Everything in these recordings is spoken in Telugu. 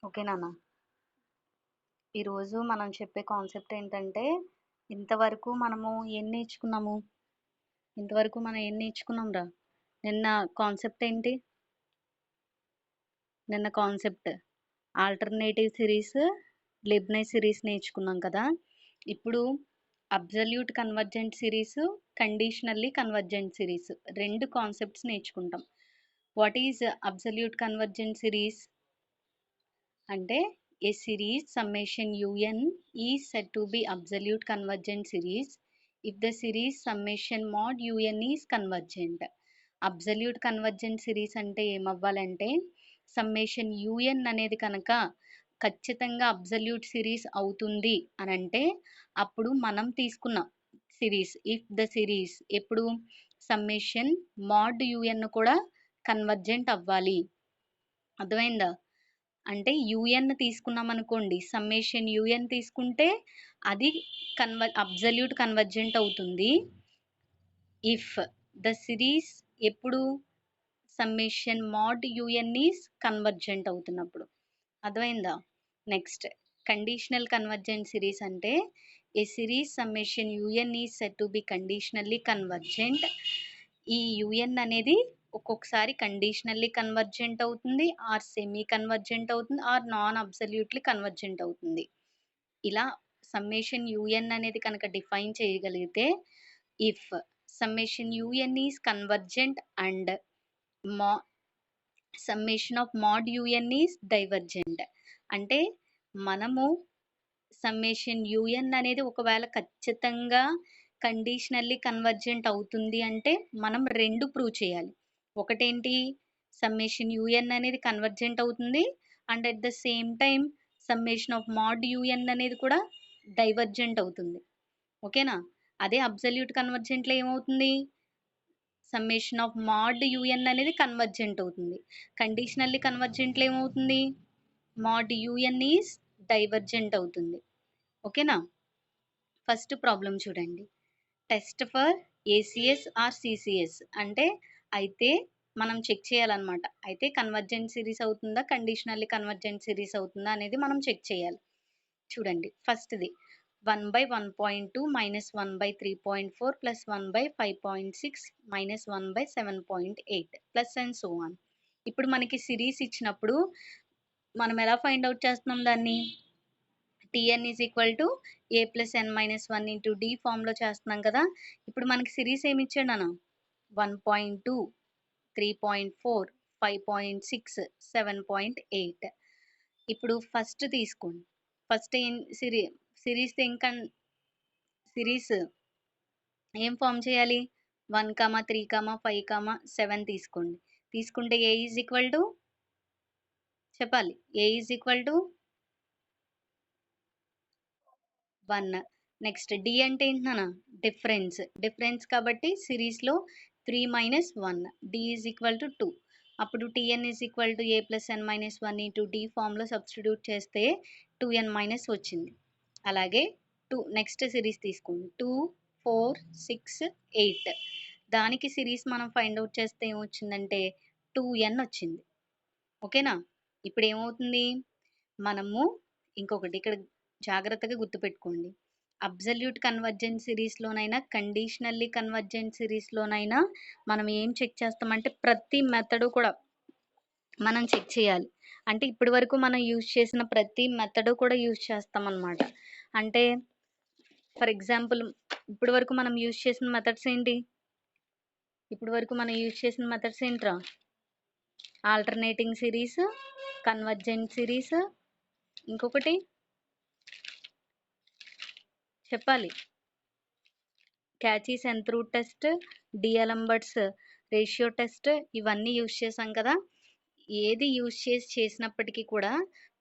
ఓకే నాన్న. ఈరోజు మనం చెప్పే కాన్సెప్ట్ ఏంటంటే, ఇంతవరకు మనము ఏం నేర్చుకున్నాము? ఇంతవరకు మనం ఏం నేర్చుకున్నాం రా? నిన్న కాన్సెప్ట్ ఏంటి? నిన్న concept alternative series, Leibniz series నేర్చుకున్నాం కదా. ఇప్పుడు absolute convergent series, conditionally convergent series రెండు కాన్సెప్ట్స్ నేర్చుకుంటాం. What is absolute convergent series అంటే a series summation un is said to be absolute convergent series if the series summation mod un is convergent. Absolute convergent series అంటే ఏమవ్వాలంటే సమ్మేషన్ un అనేది కనుక ఖచ్చితంగా అబ్సల్యూట్ సిరీస్ అవుతుంది అని అంటే అప్పుడు మనం తీసుకున్న సిరీస్ ఇఫ్ ద సిరీస్ ఎప్పుడు సమ్మేషన్ మాడ్ un కూడా కన్వర్జెంట్ అవ్వాలి. అర్థమైందా? అంటే యూఎన్ తీసుకున్నాం అనుకోండి, సమ్మేషన్ యూఎన్ తీసుకుంటే అది అబ్సల్యూట్ కన్వర్జెంట్ అవుతుంది. ఇఫ్ ద సిరీస్ ఎప్పుడు summation mod UN is convergent అవుతున్నప్పుడు. అర్థమైందా? నెక్స్ట్ కండిషనల్ కన్వర్జెంట్ సిరీస్ అంటే a series summation UN is set to be conditionally convergent. ఈ యూఎన్ అనేది ఒక్కొక్కసారి కండిషనల్లీ కన్వర్జెంట్ అవుతుంది, ఆర్ సెమీ కన్వర్జెంట్ అవుతుంది, ఆర్ నాన్ అబ్సల్యూట్లీ కన్వర్జెంట్ అవుతుంది. ఇలా సమ్మేషన్ యూఎన్ అనేది కనుక డిఫైన్ చేయగలిగితే if summation UN is convergent and summation of mod UN is divergent అంటే మనము సమ్మేషన్ యూఎన్ అనేది ఒకవేళ ఖచ్చితంగా కండిషనల్లీ కన్వర్జెంట్ అవుతుంది అంటే మనం రెండు ప్రూవ్ చేయాలి. ఒకటేంటి, సమ్మేషన్ యూఎన్ అనేది కన్వర్జెంట్ అవుతుంది and at the same time summation of mod UN అనేది కూడా డైవర్జెంట్ అవుతుంది. ఓకేనా? అదే అబ్సల్యూట్ కన్వర్జెంట్లో ఏమవుతుంది, సమ్మేషన్ ఆఫ్ మాడ్ యూఎన్ అనేది కన్వర్జెంట్ అవుతుంది. కండిషనల్లీ కన్వర్జెంట్లో ఏమవుతుంది, మాడ్ యూఎన్ ఈస్ డైవర్జెంట్ అవుతుంది. ఓకేనా? ఫస్ట్ ప్రాబ్లం చూడండి. Test for ACS or CCS అంటే అయితే మనం చెక్ చేయాలన్నమాట. అయితే కన్వర్జెంట్ సిరీస్ అవుతుందా, కండిషనల్లీ కన్వర్జెంట్ సిరీస్ అవుతుందా అనేది మనం చెక్ చేయాలి. చూడండి, ఫస్ట్ది 1/1.2 minus 1/3.4 plus 1/5.6 minus 1/7.8 plus and so on. ఇప్పుడు మనకి సిరీస్ ఇచ్చినప్పుడు మనం ఎలా ఫైండ్ అవుట్ చేస్తున్నాం దాన్ని? tn is equal to A plus N minus 1 into D ఫామ్లో చేస్తున్నాం కదా. ఇప్పుడు మనకి సిరీస్ ఏమి ఇచ్చాడు అన్న? 1.2, 3.4, 5.6, 7.8. ఇప్పుడు ఫస్ట్ తీసుకోండి. ఫస్ట్ ఏం సిరీస్ ఏం ఫామ్ చేయాలి? 1, 3, 5, 7 తీసుకోండి. తీసుకుంటే ఏ ఈజ్ ఈక్వల్ టు చెప్పాలి, A is equal to 1. Next D అంటే ఏంటన్నా? డిఫరెన్స్ కాబట్టి సిరీస్లో 3 minus 1 D is equal to 2. అప్పుడు TN is equal to A plus N minus 1 into D ఫామ్లో సబ్స్టిట్యూట్ చేస్తే 2n మైనస్ వచ్చింది. అలాగే నెక్స్ట్ సిరీస్ తీసుకోండి, 2, 4, 6, 8. దానికి సిరీస్ మనం ఫైండ్ అవుట్ చేస్తే ఏమొచ్చిందంటే 2n వచ్చింది. ఓకేనా? ఇప్పుడు ఏమవుతుంది, మనము ఇంకొకటి ఇక్కడ జాగ్రత్తగా గుర్తుపెట్టుకోండి. అబ్సల్యూట్ కన్వర్జెంట్ సిరీస్లోనైనా కండిషనల్లీ కన్వర్జెంట్ సిరీస్లోనైనా మనం ఏం చెక్ చేస్తామంటే ప్రతి మెథడు కూడా మనం చెక్ చేయాలి. అంటే ఇప్పటి వరకు మనం యూజ్ చేసిన ప్రతి మెథడు కూడా యూజ్ చేస్తామన్నమాట. అంటే ఫర్ ఎగ్జాంపుల్ ఇప్పటి వరకు మనం యూజ్ చేసిన మెథడ్స్ ఏంటి? ఏంట్రా? ఆల్టర్నేటింగ్ సిరీస్, కన్వర్జెంట్ సిరీస్, ఇంకొకటి చెప్పాలి, క్యాచీ సెంత్రూట్ టెస్ట్, డిఎలంబర్ట్స్ రేషియో టెస్ట్, ఇవన్నీ యూజ్ చేసాం కదా. ఏది యూజ్ చేసినప్పటికీ కూడా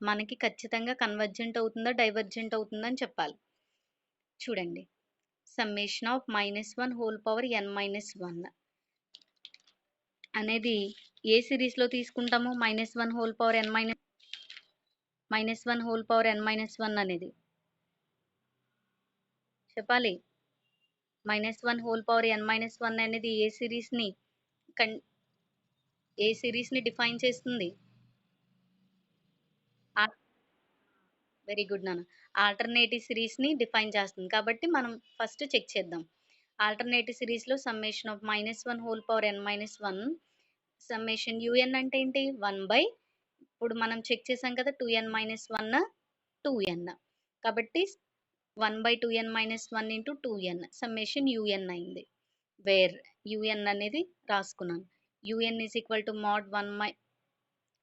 మనకి ఖచ్చితంగా కన్వర్జెంట్ అవుతుందా డైవర్జెంట్ అవుతుందా అని చెప్పాలి. చూడండి, summation of -1 whole power n - 1 అనేది ఏ సిరీస్లో తీసుకుంటాము? -1 హోల్ పవర్ n అనేది చెప్పాలి. -1 హోల్ పవర్ n - 1 అనేది ఏ సిరీస్ని డిఫైన్ చేస్తుంది? వెరీ గుడ్ నాన్న. ఆల్టర్నేటివ్ సిరీస్‌ని డిఫైన్ చేస్తుంది. కాబట్టి మనం ఫస్ట్ చెక్ చేద్దాం. ఆల్టర్నేటివ్ సిరీస్‌లో summation of -1 whole power n-1 summation UN అంటే ఏంటి? 1 ఇప్పుడు మనం చెక్ చేసాం కదా! 2n-1 2n. కాబట్టి 1/2n-1 into 2n summation UN అయింది. వేర్ యూఎన్ అనేది రాసుకున్నాను. UN is equal to mode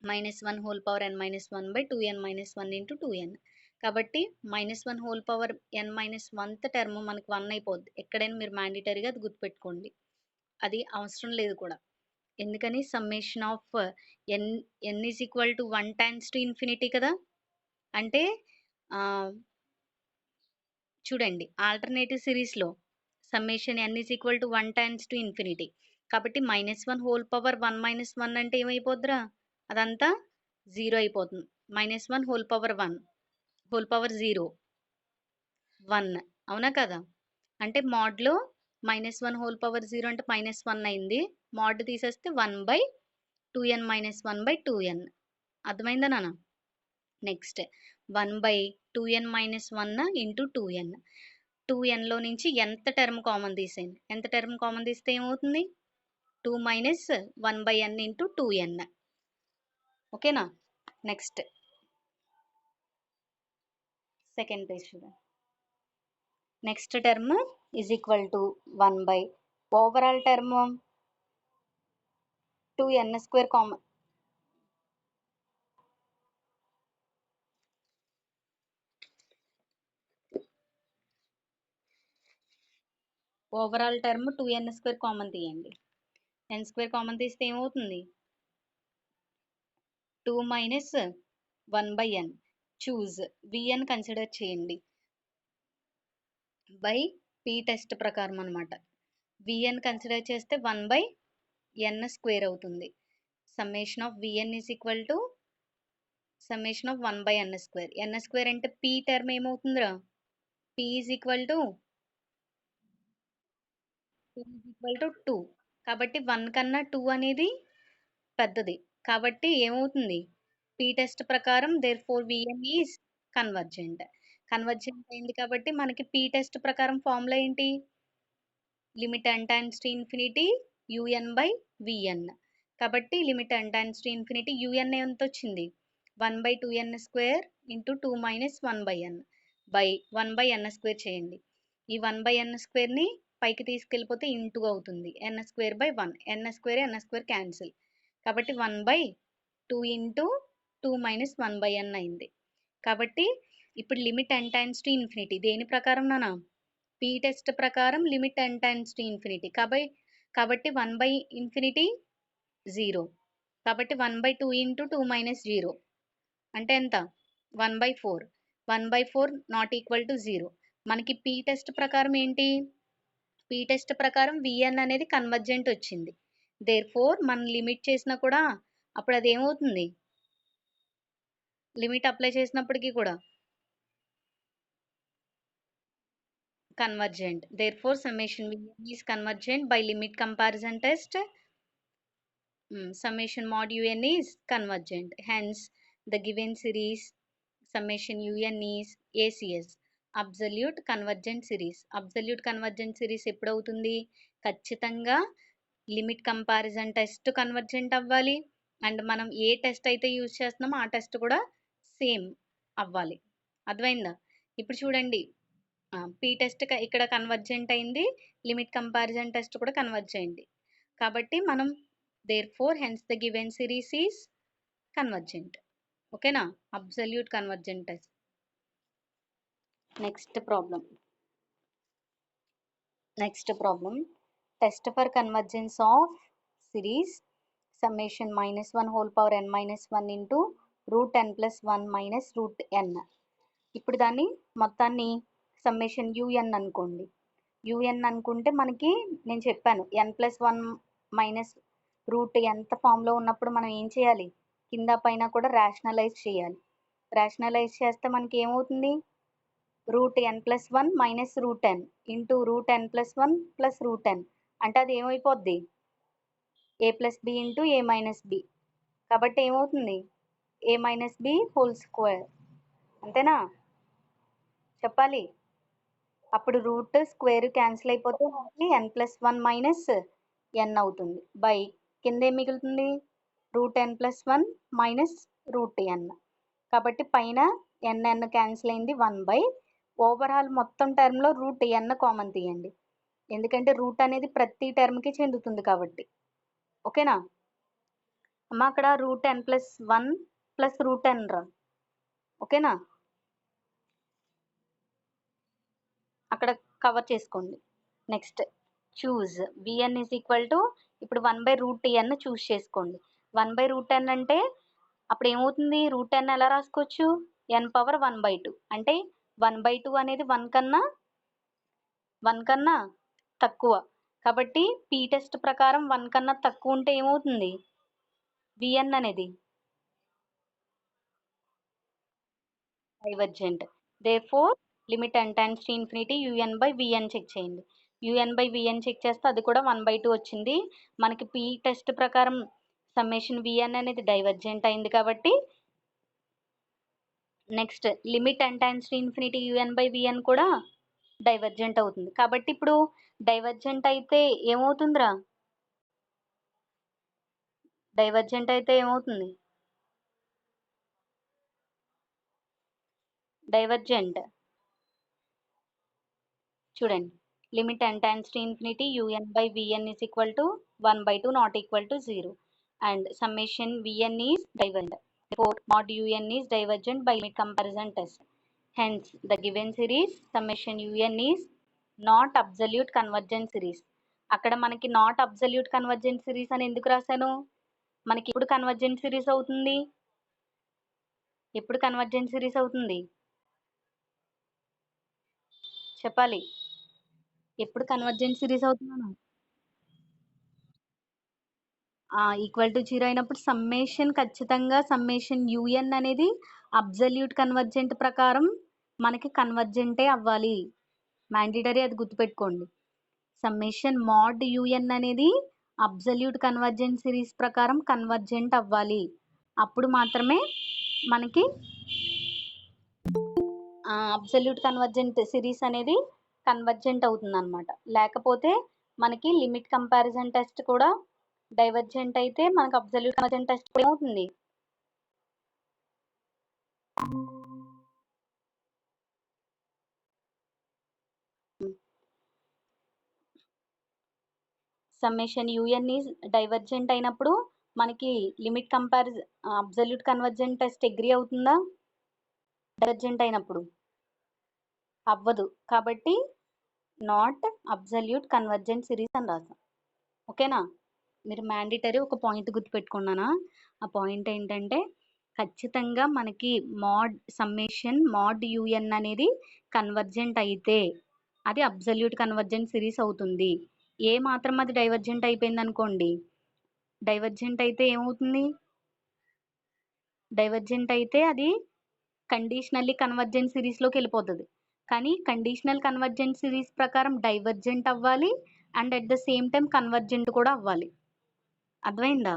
1 whole power n-1/2n-1 into 2n. కాబట్టి -1 హోల్ పవర్ n-1th టర్మ్ మనకు 1 అయిపోద్ది. ఎక్కడైనా మీరు మ్యాండేటరీగా అది గుర్తుపెట్టుకోండి. అది అవసరం లేదు కూడా. ఎందుకని summation of N N is equal to 1 tends to infinity కదా! అంటే చూడండి ఆల్టర్నేటివ్ సిరీస్‌లో summation n is equal to 1 tends to infinity. కాబట్టి -1 హోల్ పవర్ 1 అంటే ఏమైపోద్దిరా? అదంతా 0 అయిపోతుంది. -1 హోల్ పవర్ 0 1 అవునా కదా? అంటే మోడ్‌లో -1 హోల్ పవర్ 0 అంటే -1 అయింది. మోడ్ తీసేస్తే 1/2n-1/2n. అర్థమైందా నాన్న? Next 1/2n-1 into 2n. 2nలో నుంచి nth టర్మ్ కామన్ తీసేయండి. nth టర్మ్ కామన్ తీస్తే ఏమవుతుంది? 2 - 1/n ఇంటూ 2n. ఓకేనా? నెక్స్ట్ సెకండ్ పేజ్ చూడండి. Next term is equal to 1 overall term 2n² common overall term 2n² common తీయండి. n² కామన్ తీస్తే ఏమవుతుంది? 2 - 1/n. చూజ్ vn కన్సిడర్ చేయండి బై p టెస్ట్ ప్రకారం అనమాట. vn కన్సిడర్ చేస్తే 1/n² అవుతుంది. Summation of vn is equal to summation of 1/n². n² అంటే p టర్మ్ ఏమవుతుందిరా? p is equal to 2. కాబట్టి 1 కన్నా 2 అనేది పెద్దది. కాబట్టి ఏమవుతుంది? p టెస్ట్ ప్రకారం therefore vn is convergent. Convergent అయింది కాబట్టి మనకి p టెస్ట్ ప్రకారం ఫార్ములా ఏంటి? Limit n tends to infinity un/vn. కాబట్టి limit n tends to infinity un ఎంతొచ్చింది? 1/2n² into 2 - 1/n by 1/n² చేయండి. ఈ 1/n²ని పైకి తీసుకెళ్ళిపోతే ఇంటూ అవుతుంది. n²/1 n² cancel. కాబట్టి 1/2 ఇంటూ 2 - 1/n అయింది. కాబట్టి ఇప్పుడు limit n tends to infinity దేని ప్రకారం నాన్న? p టెస్ట్ ప్రకారం limit n tends to infinity. కాబట్టి 1/∞ 0. కాబట్టి 1/2 ఇంటూ 2 - 0 అంటే ఎంత? 1/4. 1/4 నాట్ ఈక్వల్ టు 0. మనకి p టెస్ట్ ప్రకారం ఏంటి? p టెస్ట్ ప్రకారం vn అనేది కన్వర్జెంట్ వచ్చింది. దేర్‌ఫోర్ మనం లిమిట్ చేసినా కూడా అప్పుడు అది ఏమవుతుంది? లిమిట్ అప్లై చేసినప్పటికీ కూడా convergent. Therefore, summation Vn is convergent by limit comparison test. Summation mod Un is convergent. Hence, the given series summation Un is ACS. Absolute convergent series. Absolute convergent series ఎప్పుడు అవుతుంది? ఖచ్చితంగా లిమిట్ కంపారిజన్ టెస్ట్ కన్వర్జెంట్ అవ్వాలి. అండ్ మనం ఏ టెస్ట్ అయితే యూజ్ చేస్తున్నామో ఆ టెస్ట్ కూడా సేమ్ అవ్వాలి. అర్థమైందా? ఇప్పుడు చూడండి p టెస్ట్ ఇక్కడ కన్వర్జెంట్ అయింది. లిమిట్ కంపారిజన్ టెస్ట్ కూడా కన్వర్జ్ అయింది. కాబట్టి మనం therefore hence the given series is convergent. ఓకేనా? Absolute convergent test. Next problem test for convergence of series summation -1 whole power n-1 into √n+1 -√n. ఇప్పుడు దాన్ని మొత్తాన్ని సమ్మేషన్ un అనుకోండి. un అనుకుంటే మనకి నేను చెప్పాను n+1 -√nth ఫామ్లో ఉన్నప్పుడు మనం ఏం చేయాలి? కింద పైన కూడా రేషనలైజ్ చేయాలి. రేషనలైజ్ చేస్తే మనకి ఏమవుతుంది? √n+1 -√n into √n+1 +√n అంటే అది ఏమైపోద్ది? a + b into a - b. కాబట్టి ఏమవుతుంది? a minus B whole square, అంతేనా? చెప్పాలి. అప్పుడు రూట్ స్క్వేర్ క్యాన్సిల్ అయిపోతే మనకి n+1 మైనస్ n అవుతుంది. బై కింద ఏం మిగులుతుంది? √n+1 minus √n. కాబట్టి పైన n క్యాన్సిల్ అయింది 1/. ఓవరాల్ మొత్తం టర్మ్లో √n కామన్ తీయండి, ఎందుకంటే రూట్ అనేది ప్రతి టర్మ్కి చెందుతుంది కాబట్టి. ఓకేనా అమ్మ? అక్కడ √n+1 ప్లస్ √n రా. ఓకేనా? అక్కడ కవర్ చేసుకోండి. Next choose vn is equal to, ఇప్పుడు 1/√n చూస్ చేసుకోండి. 1/√n అంటే అప్పుడు ఏమవుతుంది? √n ఎలా రాసుకోవచ్చు? n⁻1/2 అంటే 1/2 అనేది 1 కన్నా తక్కువ. కాబట్టి పీ టెస్ట్ ప్రకారం 1 కన్నా తక్కువ ఉంటే ఏమవుతుంది? vn అనేది divergent. Therefore limit n tends to infinity un/vn check చేయండి. un/vn చెక్ చేస్తే అది కూడా 1/2 వచ్చింది. మనకి పీ టెస్ట్ ప్రకారం సమ్మేషన్ vn అనేది డైవర్జెంట్ అయింది కాబట్టి next limit n tends to infinity un/vn కూడా డైవర్జెంట్ అవుతుంది. కాబట్టి ఇప్పుడు డైవర్జెంట్ అయితే ఏమవుతుందిరా? డైవర్జెంట్ అయితే ఏమవుతుంది? డైవర్జెంట్ చూడండి, limit n tends to infinity un/vn is equal to 1/2 not equal to 0 and summation vn is divergent. Therefore, mod un is divergent by limit comparison test. Hence, the given series summation un is not absolute convergent series. అక్కడ మనకి నాట్ అబ్సల్యూట్ కన్వర్జెంట్ సిరీస్ అని ఎందుకు రాశాను? మనకి ఎప్పుడు కన్వర్జెంట్ సిరీస్ అవుతుంది? ఎప్పుడు కన్వర్జెంట్ సిరీస్ అవుతుంది చెప్పాలి. ఎప్పుడు కన్వర్జెంట్ సిరీస్ అవుతుందా? ఈక్వల్ టు 0 అయినప్పుడు సమ్మేషన్ ఖచ్చితంగా సమ్మేషన్ un అనేది అబ్సల్యూట్ కన్వర్జెంట్ ప్రకారం మనకి కన్వర్జెంటే అవ్వాలి. మ్యాండేటరీ, అది గుర్తుపెట్టుకోండి. సమ్మేషన్ mod un అనేది అబ్సల్యూట్ కన్వర్జెంట్ సిరీస్ ప్రకారం కన్వర్జెంట్ అవ్వాలి. అప్పుడు మాత్రమే మనకి అబ్సల్యూట్ కన్వర్జెంట్ సిరీస్ అనేది కన్వర్జెంట్ అవుతుంది అనమాట. లేకపోతే మనకి లిమిట్ కంపారిజన్ టెస్ట్ కూడా డైవర్జెంట్ అయితే మనకి అబ్సల్యూట్ కన్వర్జెంట్ టెస్ట్ కూడా ఏమవుతుంది? సమ్మేషన్ un ఈజ్ డైవర్జెంట్ అయినప్పుడు మనకి limit comparison absolute convergent test agree అవుతుందా? డైవర్జెంట్ అయినప్పుడు అవ్వదు. కాబట్టి నాట్ అబ్సల్యూట్ కన్వర్జెంట్ సిరీస్ అని రాసాం. ఓకేనా? మీరు మ్యాండేటరీ ఒక పాయింట్ గుర్తుపెట్టుకున్నానా? ఆ పాయింట్ ఏంటంటే ఖచ్చితంగా మనకి సమ్మేషన్ mod un అనేది కన్వర్జెంట్ అయితే అది అబ్సల్యూట్ కన్వర్జెంట్ సిరీస్ అవుతుంది. ఏ మాత్రం అది డైవర్జెంట్ అయిపోయింది అనుకోండి, డైవర్జెంట్ అయితే ఏమవుతుంది? డైవర్జెంట్ అయితే అది కండిషనల్లీ కన్వర్జెంట్ సిరీస్లోకి వెళ్ళిపోతుంది. కానీ కండిషనల్ కన్వర్జెంట్ సిరీస్ ప్రకారం డైవర్జెంట్ అవ్వాలి and at the same time convergent కూడా అవ్వాలి. అర్థమైందా?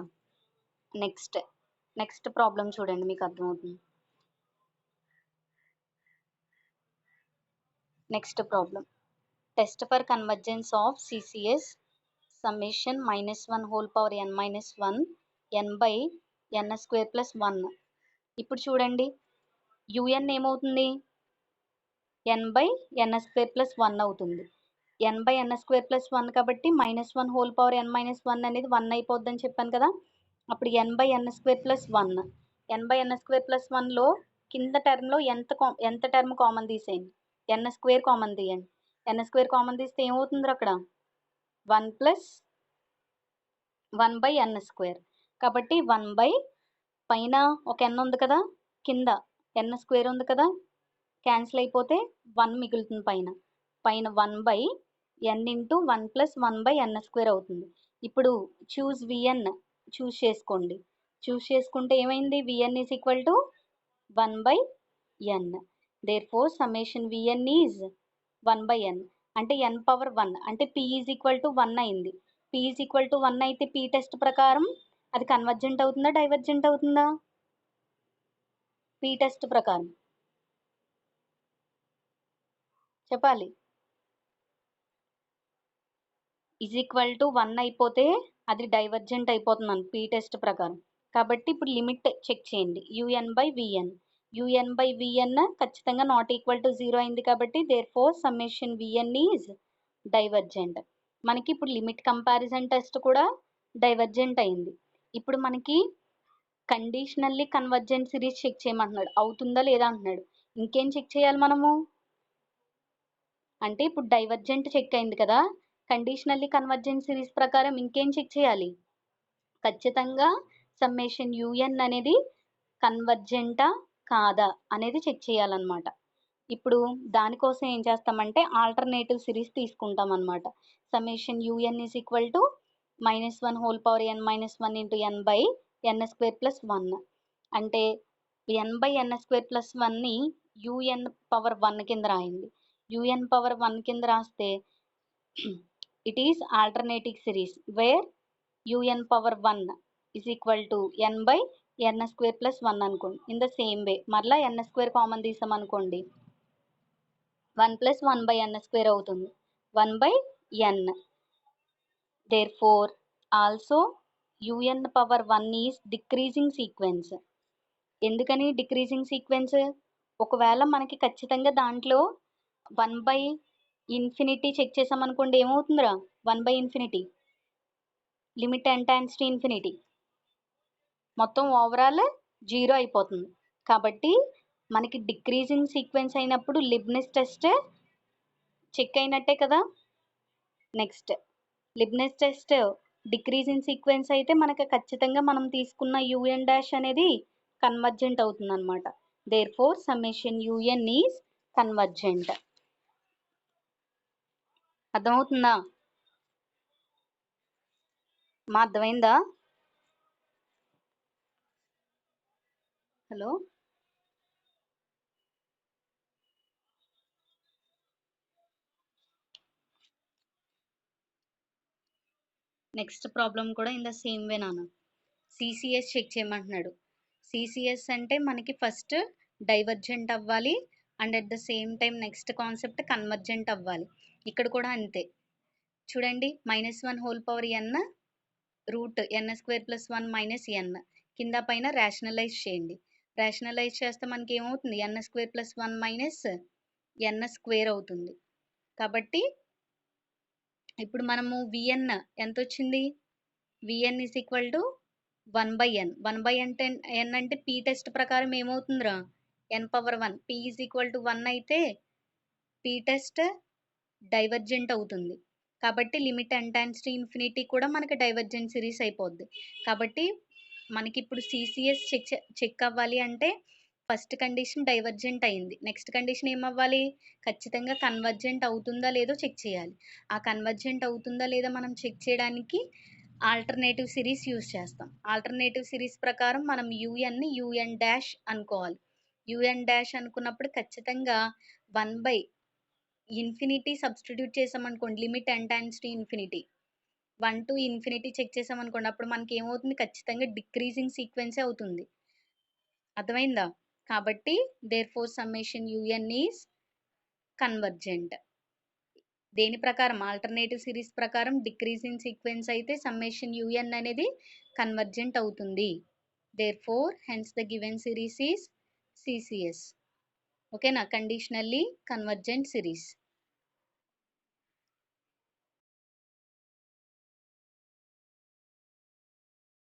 నెక్స్ట్ ప్రాబ్లం చూడండి, మీకు అర్థమవుతుంది. Next problem, test for convergence of CCS summation -1 whole power n-1 n/n² + 1. ఇప్పుడు చూడండి, un ఏమవుతుంది? n/n² + 1 అవుతుంది. n/n² + 1 కాబట్టి -1 హోల్ పవర్ n-1 అనేది 1 అయిపోద్దని చెప్పాను కదా. అప్పుడు n/n² + 1, n/n² + 1లో కింద టర్మ్లో ఎంత టర్మ్ కామన్ తీసేయండి, n² కామన్ తీయండి. n² కామన్ తీస్తే ఏమవుతుంది అక్కడ? 1 + 1/n². కాబట్టి 1/ పైన ఒక n ఉంది కదా, కింద n² ఉంది కదా, క్యాన్సిల్ అయిపోతే 1 మిగులుతుంది పైన 1/n × 1 + 1/n² అవుతుంది. ఇప్పుడు చూస్ vn చూస్ చేసుకోండి. చూస్ చేసుకుంటే ఏమైంది? vn is equal to 1/n. Therefore summation vn is 1/n అంటే n⁻1 అంటే p ఈజ్ ఈక్వల్ టు 1 అయింది. p ఈజ్ ఈక్వల్ టు 1 అయితే p టెస్ట్ ప్రకారం అది కన్వర్జెంట్ అవుతుందా? డైవర్జెంట్ అవుతుందా? పీ టెస్ట్ ప్రకారం చెప్పాలి. ఈజ్ ఈక్వల్ టు 1 అయిపోతే అది డైవర్జెంట్ అయిపోతుందని పీ టెస్ట్ ప్రకారం. కాబట్టి ఇప్పుడు లిమిట్ చెక్ చేయండి. UN/Vn. UN/Vn ఖచ్చితంగా నాట్ ఈక్వల్ టు 0 అయింది కాబట్టి therefore summation Vn is divergent. మనకి ఇప్పుడు లిమిట్ కంపారిజన్ టెస్ట్ కూడా డైవర్జెంట్ అయింది. ఇప్పుడు మనకి కండిషనల్లీ కన్వర్జెంట్ సిరీస్ చెక్ చేయమంటున్నాడు. అవుతుందా లేదా అంటున్నాడు. ఇంకేం చెక్ చేయాలి మనము అంటే ఇప్పుడు డైవర్జెంట్ చెక్ అయింది కదా, కండిషనల్లీ కన్వర్జెంట్ సిరీస్ ప్రకారం ఇంకేం చెక్ చేయాలి, ఖచ్చితంగా సమ్మేషన్ UN అనేది కన్వర్జెంటా కాదా అనేది చెక్ చేయాలన్నమాట. ఇప్పుడు దానికోసం ఏం చేస్తామంటే ఆల్టర్నేటివ్ సిరీస్ తీసుకుంటాం అనమాట. Summation UN is equal to -1 whole power n - 1 into n/n² + 1 అంటే n/n² + 1ని UN⁴ కింద రాయండి. UN⁴ కింద రాస్తే it is alternative series where UN⁴ is equal to n/n² + 1 అనుకోండి. ఇన్ ద సేమ్ వే మరలా n² కామన్ తీసామనుకోండి 1 + 1/n² అవుతుంది, 1/n. therefore also UN⁴ is decreasing sequence. ఎందుకని డిక్రీజింగ్ సీక్వెన్స్, ఒకవేళ మనకి ఖచ్చితంగా దాంట్లో 1/∞ చెక్ చేసామనుకోండి ఏమవుతుందిరా, 1/∞ limit n tends to infinity మొత్తం ఓవరాల్ 0 అయిపోతుంది. కాబట్టి మనకి డిక్రీజింగ్ సీక్వెన్స్ అయినప్పుడు లిబ్నిస్ టెస్ట్ చెక్ అయినట్టే కదా. నెక్స్ట్ లిబ్నిస్ టెస్ట్ డిక్రీజింగ్ సీక్వెన్స్ అయితే మనకి ఖచ్చితంగా మనం తీసుకున్న UN' అనేది కన్వర్జెంట్ అవుతుంది అనమాట. Therefore summation UN is convergent. అర్థమవుతుందా మా, అర్థమైందా? హలో, నెక్స్ట్ ప్రాబ్లం కూడా ఇన్ ద సేమ్ వే నాన్న. CCS చెక్ చేయమంటున్నాడు. CCS అంటే మనకి ఫస్ట్ డైవర్జెంట్ అవ్వాలి and at the same time next concept convergent అవ్వాలి. ఇక్కడ కూడా అంతే. చూడండి -1 whole power n root n² + 1 - n కింద పైన రేషనలైజ్ చేయండి. రేషనలైజ్ చేస్తే మనకి ఏమవుతుంది, n² + 1 - n² అవుతుంది. కాబట్టి ఇప్పుడు మనము Vn ఎంత వచ్చింది, Vn is equal to 1/n. 1/n అంటే పీ టెస్ట్ ప్రకారం ఏమవుతుందిరా, n⁴1. p is equal to 1 అయితే పీ టెస్ట్ డైవర్జెంట్ అవుతుంది. కాబట్టి limit n tends to infinity కూడా మనకి డైవర్జెంట్ సిరీస్ అయిపోద్ది. కాబట్టి మనకి ఇప్పుడు CCS చెక్ అవ్వాలి అంటే ఫస్ట్ కండిషన్ డైవర్జెంట్ అయింది, నెక్స్ట్ కండిషన్ ఏమవ్వాలి, ఖచ్చితంగా కన్వర్జెంట్ అవుతుందా లేదో చెక్ చేయాలి. ఆ కన్వర్జెంట్ అవుతుందా లేదా మనం చెక్ చేయడానికి ఆల్టర్నేటివ్ సిరీస్ యూజ్ చేస్తాం. ఆల్టర్నేటివ్ సిరీస్ ప్రకారం మనం UN UN' అనుకోవాలి. UN' అనుకున్నప్పుడు ఖచ్చితంగా 1/∞ సబ్స్టిట్యూట్ చేసామనుకోండి, limit n tends to infinity 1 to infinity check చేసామనుకోండి, అప్పుడు మనకి ఏమవుతుంది, ఖచ్చితంగా డిక్రీజింగ్ సీక్వెన్సే అవుతుంది. అర్థమైందా? కాబట్టి therefore summation UN is convergent. దేని ప్రకారం, ఆల్టర్నేటివ్ సిరీస్ ప్రకారం డిక్రీజింగ్ సీక్వెన్స్ అయితే సమ్మేషన్ UN అనేది కన్వర్జెంట్ అవుతుంది. Therefore hence the given series is CCS. ఓకేనా, కండిషనల్లీ కన్వర్జెంట్ సిరీస్.